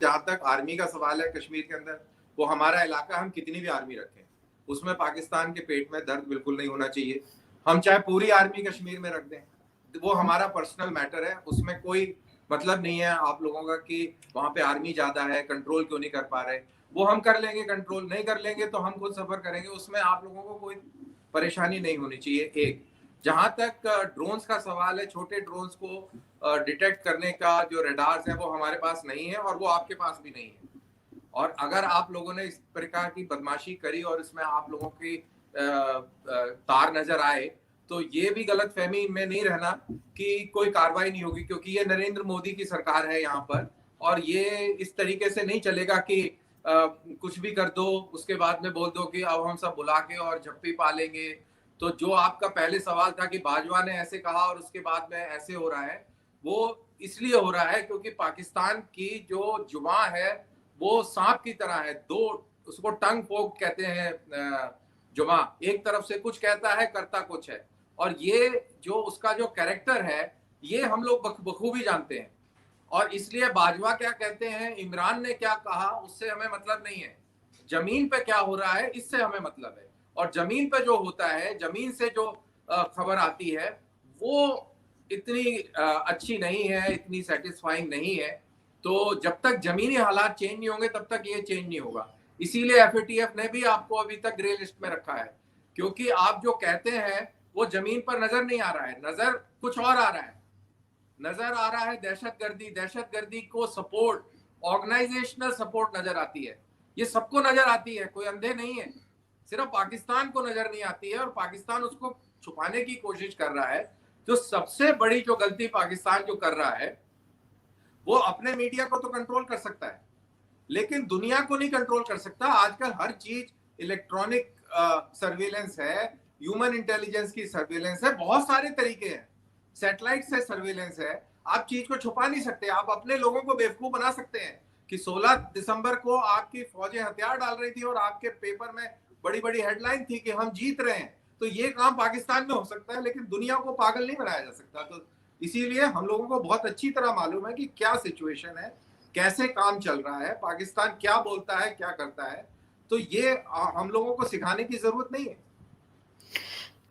जहां तक आर्मी का सवाल है कश्मीर के अंदर, वो हमारा इलाका, हम कितनी भी आर्मी रखें उसमें पाकिस्तान के पेट में दर्द बिल्कुल नहीं होना चाहिए। हम चाहे पूरी आर्मी कश्मीर में रख दें, वो हमारा पर्सनल मैटर है, उसमें कोई मतलब नहीं है आप लोगों का कि वहां पे आर्मी ज्यादा है, कंट्रोल क्यों नहीं कर पा रहे। वो हम कर लेंगे, कंट्रोल नहीं कर लेंगे तो हम खुद सफर करेंगे, उसमें आप लोगों को कोई परेशानी नहीं होनी चाहिए। एक जहां तक ड्रोन्स का सवाल है, छोटे ड्रोन्स को डिटेक्ट करने का जो रडार्स है वो हमारे पास नहीं है और वो आपके पास भी नहीं है। और अगर आप लोगों ने इस प्रकार की बदमाशी करी और इसमें आप लोगों की तार नजर आए तो ये भी गलत फहमी में नहीं रहना कि कोई कार्रवाई नहीं होगी, क्योंकि ये नरेंद्र मोदी की सरकार है यहाँ पर और ये इस तरीके से नहीं चलेगा कि कुछ भी कर दो उसके बाद में बोल दो कि अब हम सब बुला के और झप्पी पालेंगे। तो जो आपका पहले सवाल था कि बाजवा ने ऐसे कहा और उसके बाद में ऐसे हो रहा है, वो इसलिए हो रहा है क्योंकि पाकिस्तान की जो जुबान है वो सांप की तरह है, दो उसको टंग पोक कहते हैं। जुमा एक तरफ से कुछ कहता है करता कुछ है, और ये जो उसका जो कैरेक्टर है ये हम लोग बखूबी जानते हैं। और इसलिए बाजवा क्या कहते हैं, इमरान ने क्या कहा, उससे हमें मतलब नहीं है। जमीन पे क्या हो रहा है इससे हमें मतलब है, और जमीन पे जो होता है, जमीन से जो खबर आती है वो इतनी अच्छी नहीं है, इतनी सेटिस्फाइंग नहीं है। तो जब तक जमीनी हालात चेंज नहीं होंगे तब तक ये चेंज नहीं होगा। इसीलिए एफएटीएफ ने भी आपको अभी तक ग्रे लिस्ट में रखा है, क्योंकि आप जो कहते हैं वो जमीन पर नजर नहीं आ रहा है, नजर कुछ और आ रहा है। नजर आ रहा है दहशतगर्दी, दहशतगर्दी को सपोर्ट, ऑर्गेनाइजेशनल सपोर्ट नजर आती है। ये सबको नजर आती है, कोई अंधे नहीं है, सिर्फ पाकिस्तान को नजर नहीं आती है और पाकिस्तान उसको छुपाने की कोशिश कर रहा है। जो सबसे बड़ी जो गलती पाकिस्तान जो कर रहा है, वो अपने मीडिया को तो कंट्रोल कर सकता है लेकिन दुनिया को नहीं कंट्रोल कर सकता। आजकल हर चीज इलेक्ट्रॉनिक सर्वेलेंस है, ह्यूमन इंटेलिजेंस की सर्वेलेंस है, बहुत सारे तरीके हैं, सैटेलाइट से सर्वेलेंस है। आप चीज को छुपा नहीं सकते, आप अपने लोगों को बेवकूफ बना सकते हैं कि 16 दिसंबर को आपकी फौजें हथियार डाल रही थी और आपके पेपर में बड़ी बड़ी हेडलाइन थी कि हम जीत रहे हैं। तो ये काम पाकिस्तान में हो सकता है लेकिन दुनिया को पागल नहीं बनाया जा सकता। तो इसीलिए हम लोगों को बहुत अच्छी तरह मालूम है कि क्या सिचुएशन है, कैसे काम चल रहा है, पाकिस्तान क्या बोलता है, क्या करता है। तो ये हम लोगों को सिखाने की जरूरत नहीं है।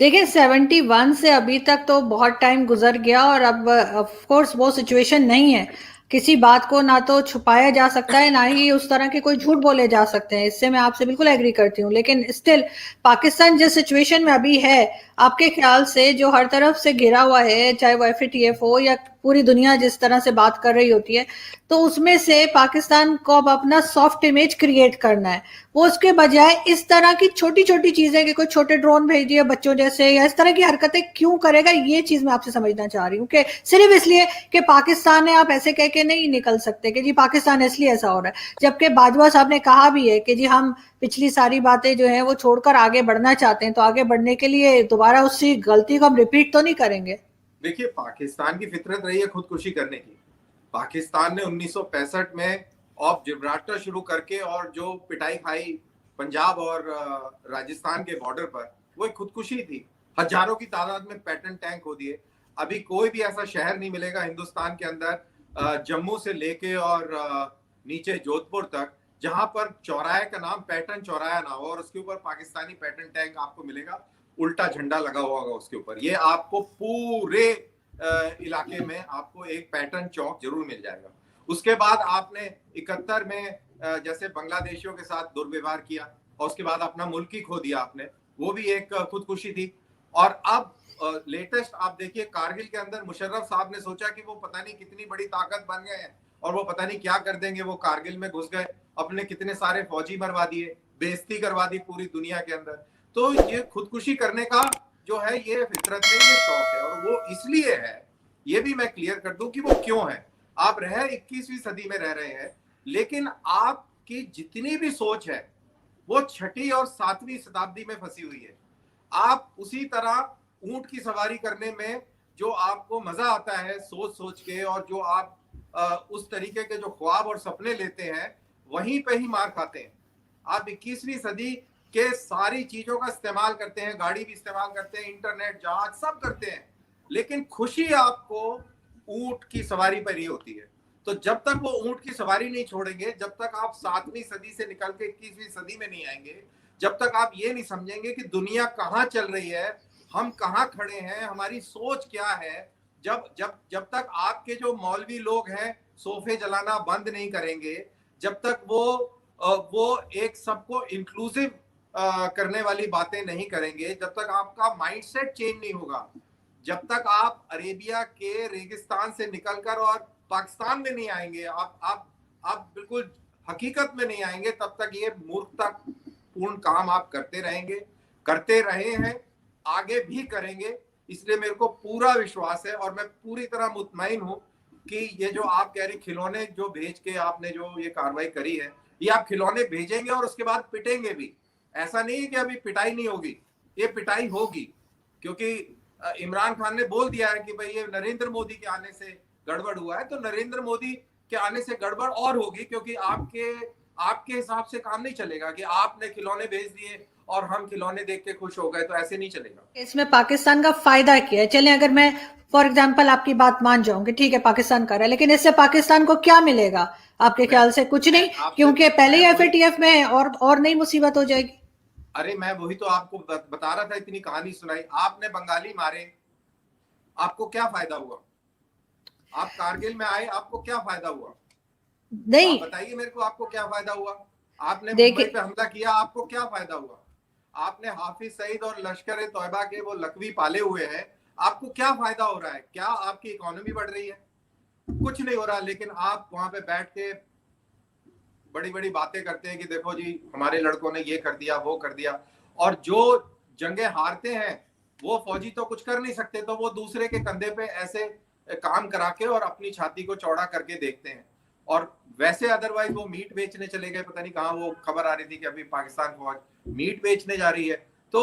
देखिए 71 से अभी तक तो बहुत टाइम गुजर गया और अब ऑफ कोर्स वो सिचुएशन नहीं है। किसी बात को ना तो छुपाया जा सकता है, ना ही उस तरह के कोई झूठ बोले जा सकते हैं, इससे मैं आपसे बिल्कुल एग्री करती हूँ। लेकिन स्टिल पाकिस्तान जिस सिचुएशन में अभी है, आपके ख्याल से जो हर तरफ से घिरा हुआ है, चाहे वो एफएटीएफ हो या पूरी दुनिया जिस तरह से बात कर रही होती है, तो उसमें से पाकिस्तान को अब अपना सॉफ्ट इमेज क्रिएट करना है। वो उसके बजाय इस तरह की छोटी छोटी चीजें कि कोई छोटे ड्रोन भेज दिए बच्चों जैसे, या इस तरह की हरकतें क्यों करेगा, ये चीज मैं आपसे समझना चाह रही हूँ कि सिर्फ इसलिए कि पाकिस्तान है, आप ऐसे कह के नहीं निकल सकते कि जी पाकिस्तान इसलिए ऐसा हो रहा है। जबकि बाजवा साहब ने कहा भी है कि जी हम पिछली सारी बातें जो है वो छोड़कर आगे बढ़ना चाहते हैं, तो आगे बढ़ने के लिए दोबारा उसी गलती को हम रिपीट तो नहीं करेंगे। देखिए, पाकिस्तान की फितरत रही है खुदकुशी करने की। पाकिस्तान ने 1965 में ऑफ जिब्राल्टर शुरू करके और जो पिटाई खाई पंजाब और राजस्थान के बॉर्डर पर, वो एक खुदकुशी थी। हजारों की तादाद में पैटर्न टैंक हो दिए। अभी कोई भी ऐसा शहर नहीं मिलेगा हिंदुस्तान के अंदर, जम्मू से लेके और नीचे जोधपुर तक, जहां पर चौराहे का नाम पैटर्न चौराहा ना हो और उसके ऊपर पाकिस्तानी पैटर्न टैंक आपको मिलेगा, उल्टा झंडा लगा हुआ होगा उसके ऊपर। ये आपको पूरे इलाके में आपको एक पैटर्न चौक जरूर मिल जाएगा। उसके बाद आपने 71 में जैसे बांग्लादेशियों के साथ दुर्व्यवहार किया और उसके बाद अपना मुल्क ही खो दिया आपने, वो भी एक खुदकुशी थी। और अब लेटेस्ट आप देखिए, कारगिल के अंदर मुशर्रफ साहब ने सोचा कि वो पता नहीं कितनी बड़ी ताकत बन गए हैं और वो पता नहीं क्या कर देंगे। वो कारगिल में घुस गए, अपने कितने सारे फौजी मरवा दिए, बेइज्जती करवा दी पूरी दुनिया के अंदर। तो ये खुदकुशी करने का जो है ये फितरत है, ये शौक है, और वो इसलिए है, ये भी मैं क्लियर कर दूं कि वो क्यों है। आप 21वीं सदी में रह रहे हैं लेकिन आपकी जितनी भी सोच है वो 6वीं और 7वीं शताब्दी में फंसी हुई है। आप उसी तरह ऊंट की सवारी करने में जो आपको मजा आता है सोच सोच के, और जो आप उस तरीके के जो ख्वाब और सपने लेते हैं वहीं पे ही मार खाते हैं। आप 21वीं सदी के सारी चीजों का इस्तेमाल करते हैं, गाड़ी भी इस्तेमाल करते हैं, इंटरनेट, जहाज सब करते हैं, लेकिन खुशी आपको ऊंट की सवारी पर ही होती है। तो जब तक वो ऊंट की सवारी नहीं छोड़ेंगे, जब तक आप 7वीं सदी से निकल के 21वीं सदी में नहीं आएंगे, जब तक आप ये नहीं समझेंगे कि दुनिया कहाँ चल रही है, हम कहाँ खड़े हैं, हमारी सोच क्या है, जब जब जब तक आपके जो मौलवी लोग हैं सोफे जलाना बंद नहीं करेंगे, जब तक वो एक सबको इंक्लूसिव करने वाली बातें नहीं करेंगे, जब तक आपका माइंडसेट चेंज नहीं होगा, जब तक आप अरेबिया के रेगिस्तान से निकलकर और पाकिस्तान में नहीं आएंगे, आप बिल्कुल हकीकत में नहीं आएंगे, तब तक ये मूर्खता पूर्ण काम आप करते रहेंगे, करते रहे हैं, आगे भी करेंगे। इसलिए मेरे को पूरा विश्वास है और मैं पूरी तरह मुतमईन हूं कि ये जो आप कह रहे खिलौने जो भेज के आपने जो ये कार्रवाई करी है, ये आप खिलौने भेजेंगे और उसके बाद पिटेंगे भी। ऐसा नहीं है कि अभी पिटाई नहीं होगी, ये पिटाई होगी, क्योंकि इमरान खान ने बोल दिया है कि भाई ये नरेंद्र मोदी के आने से गड़बड़ हुआ है, तो नरेंद्र मोदी के आने से गड़बड़ और होगी, क्योंकि आपके हिसाब से काम नहीं चलेगा कि आपने खिलौने भेज दिए और हम खिलौने देख के खुश हो गए, तो ऐसे नहीं चलेगा। इसमें पाकिस्तान का फायदा क्या है? चलिए अगर मैं फॉर एग्जांपल आपकी बात मान जाऊंगी, ठीक है पाकिस्तान कर रहा है, लेकिन इससे पाकिस्तान को क्या मिलेगा आपके ख्याल से? कुछ नहीं, क्योंकि पहले ही एफएटीएफ में है और नई मुसीबत हो जाएगी। अरे मैं वही तो आपको बता रहा था, इतनी कहानी सुनाई, आपने बंगाली मारे, आपको क्या फायदा हुआ? आप कारगिल में आए, आपको क्या फायदा हुआ? नहीं बताइए मेरे को, आपको क्या फायदा हुआ? आपने मुंबई पे हमला किया, आपको क्या फायदा हुआ? आपने हाफिज सईद और लश्कर तौयबा के वो लकवी पाले हुए हैं, आपको क्या फायदा हो रहा है? क्या आपकी इकोनॉमी बढ़ रही है? कुछ नहीं हो रहा। लेकिन आप वहां पे बैठ के बड़ी बड़ी बातें करते हैं कि देखो जी हमारे लड़कों ने ये कर दिया, वो कर दिया, और जो जंगें हारते हैं वो फौजी तो कुछ कर नहीं सकते, तो वो दूसरे के कंधे पे ऐसे काम करा के और अपनी छाती को चौड़ा करके देखते हैं। और वैसे अदरवाइज वो मीट बेचने चले गए, पता नहीं कहाँ, वो खबर आ रही थी कि अभी पाकिस्तान फौज मीट बेचने जा रही है। तो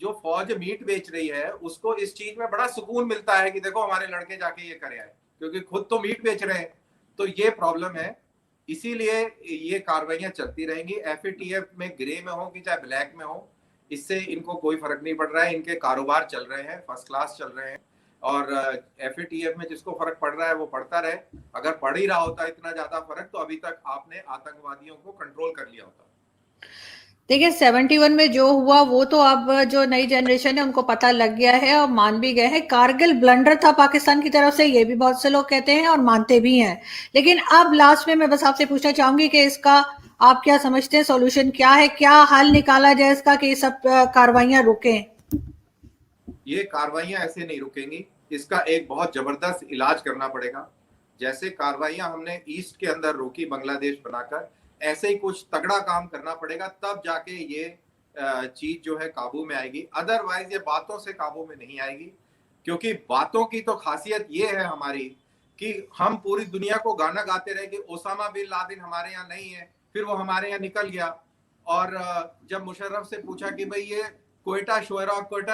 जो फौज मीट बेच रही है उसको इस चीज में बड़ा सुकून मिलता है कि देखो हमारे लड़के जाके ये करे आए, क्योंकि खुद तो मीट बेच रहे हैं। तो ये प्रॉब्लम है, इसीलिए ये कार्रवाइयां चलती रहेंगी। एफएटीएफ में ग्रे में हो कि चाहे ब्लैक में हो, इससे इनको कोई फर्क नहीं पड़ रहा है। इनके कारोबार चल रहे हैं, फर्स्ट क्लास चल रहे हैं, और एफएटीएफ में जिसको फर्क पड़ रहा है वो पड़ता रहे। अगर पड़ ही रहा होता इतना ज्यादा फर्क, तो अभी तक आपने आतंकवादियों को कंट्रोल कर लिया होता। देखिए 71 में जो हुआ वो तो अब जो नई जनरेशन है उनको पता लग गया है और मान भी गए हैं। कारगिल ब्लंडर था पाकिस्तान की तरफ से, ये भी बहुत से लोग कहते हैं और मानते भी हैं। लेकिन अब लास्ट में मैं बस आपसे पूछना चाहूंगी कि इसका आप क्या समझते हैं, सॉल्यूशन क्या है, क्या हल निकाला जाए इसका कि ये सब कार्रवाइयां रुकें? ये कार्रवाइयां ऐसे नहीं रुकेंगी, इसका एक बहुत जबरदस्त इलाज करना पड़ेगा। जैसे कार्रवाइयां हमने ईस्ट के अंदर रोकी बांग्लादेश बनाकर, ऐसे ही कुछ तगड़ा काम करना पड़ेगा, तब जाके ये चीज जो है काबू में आएगी। अदरवाइज ये बातों से काबू में नहीं आएगी, क्योंकि बातों की तो खासियत ये है हमारी कि हम पूरी दुनिया को गाना गाते रहे कि ओसामा बिन लादेन हमारे यहाँ नहीं है, फिर वो हमारे यहाँ निकल गया। और जब मुशर्रफ से पूछा कि भाई ये कोयटा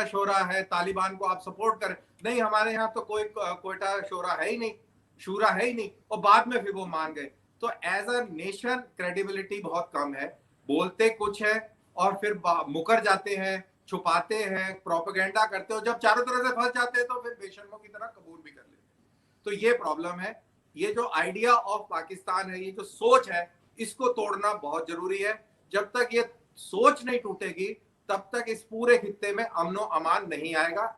शोरा है, तालिबान को आप सपोर्ट करें, नहीं हमारे यहाँ तो कोई कोयटा शोरा है ही नहीं, शूरा है ही नहीं, और बाद में फिर वो मान गए। तो एज अ नेशन क्रेडिबिलिटी बहुत कम है, बोलते कुछ है और फिर मुकर जाते हैं, छुपाते हैं, प्रोपेगेंडा करते हो, जब चारों तरफ से फंस जाते हैं तो फिर बेशर्मों की तरह कबूल भी कर लेते हैं। तो ये प्रॉब्लम है। ये जो आइडिया ऑफ पाकिस्तान है, ये जो सोच है, इसको तोड़ना बहुत जरूरी है। जब तक ये सोच नहीं टूटेगी तब तक इस पूरे खित्ते में अमनो अमान नहीं आएगा।